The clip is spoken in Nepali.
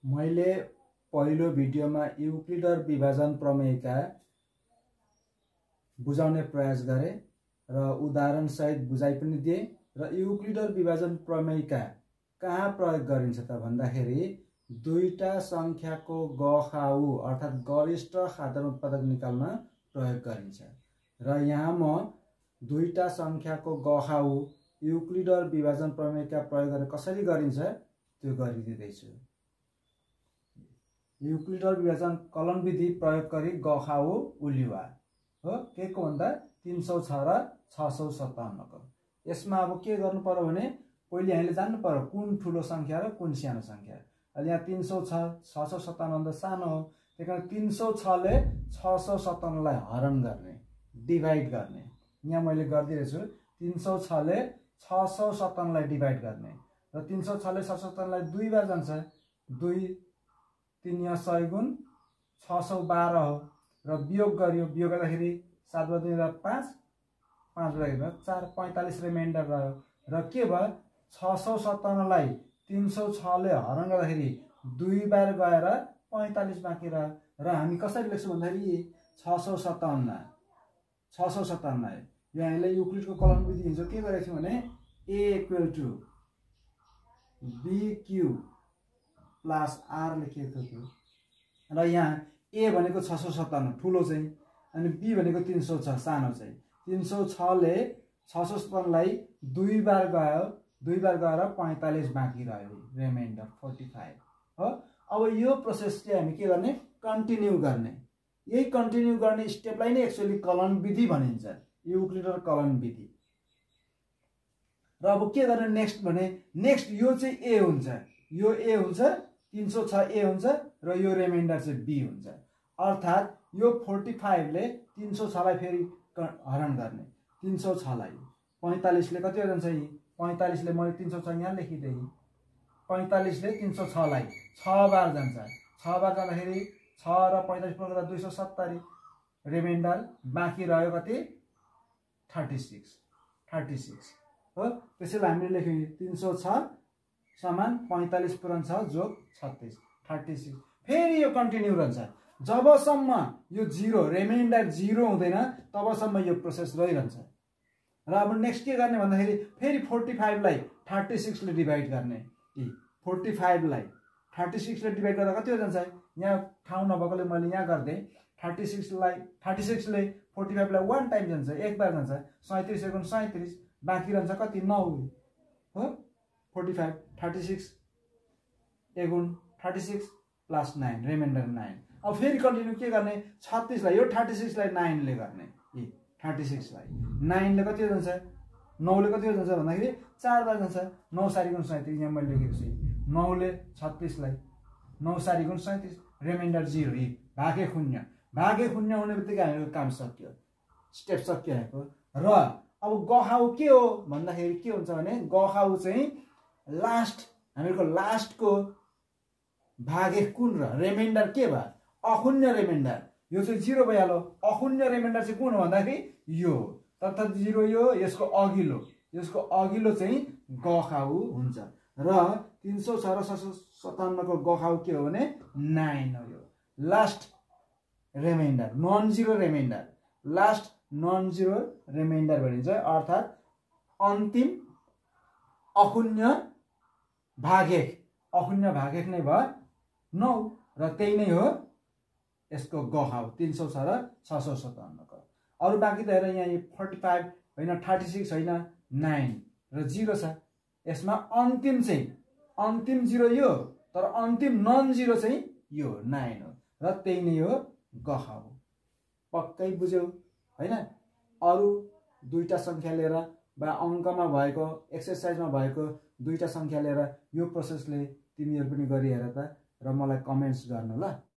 मैले पहिलो भिडियोमा युक्लिडर विभाजन प्रमेयका बुझाउने प्रयास गरे र उदाहरण सहित बुझाइ पनि दिए र युक्लिडर विभाजन प्रमेयका कहाँ प्रयोग गरिन्छ त भन्दाखेरि दुईटा संख्याको गखाउ अर्थात गरिष्ठ साधारण उत्पादक निकाल्न प्रयोग गरिन्छ र यहाँ म दुईटा संख्याको गखाउ युक्लिडर विभाजन प्रमेयका प्रयोग गरेर कसरी गरिन्छ त्यो गरिदिँदैछु। युक्लिडर विभाजन कलन विधि प्रयोग गरी गखाउ उलिवा हो के को भन्दा 306 र 657 को। यसमा अब के गर्नु पर्यो भने पहिले हामीले जान्नु पर्यो कुन ठुलो संख्या र कुन सानो संख्या। अहिले यहाँ 306 657 भन्दा सानो हो, त्यही कारण 306 ले 657 लाई हरण गर्ने डिभाइड गर्ने। यहाँ मैले गरिदिएको छु 306 ले 657 लाई डिभाइड गर्ने र 306 ले 657 लाई 2 बार जान्छ, 2 3 या 100 गुण 612 हो र वियोग गरियो, वियोग गर्दाखेरि 7 × 2 = 5, 5 × 4 45 रिमाइन्डर रह्यो र के भयो 657 लाई 306 ले हरण गर्दाखेरि 2 बार गएर 45 बाँकी रह्यो र हामी कसरी लेख्छौं भन्दाखेरि 657 यो हामीले युक्लिडको कलन विधि हिजो के गरेको थियौं भने a = bq + r लेखेको थियो र यहाँ a भनेको 657 ठुलो चाहिँ अनि b भनेको 306 सानो चाहिँ। 306 ले 657 लाई 2 बार गयो, 2 बार गएर 45 बाँकी रह्यो, रिमाइन्डर 45 हो। अब यो प्रोसेस चाहिँ हामी के गर्ने कन्टिन्यू गर्ने, यही कन्टिन्यू गर्ने स्टेपलाई नै एक्चुअली कलन विधि भनिन्छ, युक्लिडर कलन विधि। र अब के गर्ने नेक्स्ट भने नेक्स्ट यो चाहिँ a हुन्छ, यो a हुन्छ, 306 a हुन्छ र यो रिमाइन्डर चाहिँ b हुन्छ। अर्थात यो 45 ले 306 लाई फेरि हरण गर्ने, 306 लाई 45 ले कति जान्छ, 45 ले मैले 306 यहाँ लेखिदिए, 45 ले 306 लाई 6 बार जान्छ, 6 बार जाँदाखेरि 6 र 45 पूर्ण गर्दा 270 रिमाइन्डर बाँकी रह्यो कति 36 हो। त्यसैले हामीले लेख्यौं 306 समान 45 पूर्ण 6 जोग 36 फेरि यो कन्टिन्यू रहन्छ जबसम्म यो 0 रिमाइन्डर 0 हुँदैन तबसम्म यो प्रोसेस रहिरहन्छ। र अब नेक्स्ट के गर्ने भन्दाखेरि फेरि 45 लाई 36 ले डिभाइड गर्ने, 45 लाई 36 ले डिभाइड गर्दा कति हो जान्छ, यहाँ ठाउँ नभएकोले मैले यहाँ गर्दै 36 ले 45 लाई 1 टाइम जान्छ, एक बार जान्छ, 37 × 37 बाँकी रहन्छ कति 9 हो। 45 36 × 36 + 9 रिमाइन्डर 9। अब फेरि कन्टिन्यू के गर्ने 36 लाई यो 36 लाई 9 ले गर्ने, 36 लाई 9 ले कति हो जान्छ, 9 ले कति हो जान्छ भन्दाखेरि 4 बार जान्छ, 9 × 37 यहाँ मैले लेखेको छु, 9 ले 36 लाई 9 × 37 रिमाइन्डर 0 भागे शून्य हुने बित्तिकै हामीको काम सक्यो, स्टेप सकिएको। र अब गखाउ के हो भन्दाखेरि के हुन्छ भने गखाउ चाहिँ लास्ट हामीको लास्टको भागे कुन र रिमाइन्डर के भयो अशून्य रिमाइन्डर, यो चाहिँ 0 भइहाल्यो। अशून्य रिमाइन्डर चाहिँ कुन हो भन्दाखेरि यो तथा 0 यो यसको अघिल्लो चाहिँ गखाउ हुन्छ र 306 र 657 को गखाउ के हो भने 9 हो। यो last reminder non zero reminder, last non zero reminder भनिन्छ, अर्थात अन्तिम अशून्य भागेक नै भयो 9 र त्यही नै हो यसको गखाउ 306 र 657 को। अरु बाँकी त हेर यहाँ 45 होइन 36 होइन 9 र 0 छ, यसमा अन्तिम 0 यो तर अन्तिम नन जिरो चाहिँ यो 9 हो र त्यही नै हो गखाउ। पक्कै बुझ्यौ हैन। अरु दुईटा संख्या लिएर वा अंकमा भएको एक्सरसाइजमा भएको दुईटा संख्या लिएर यो प्रोसेसले तिमीहरु पनि गरि हेर त र मलाई कमेन्ट्स गर्नु ल।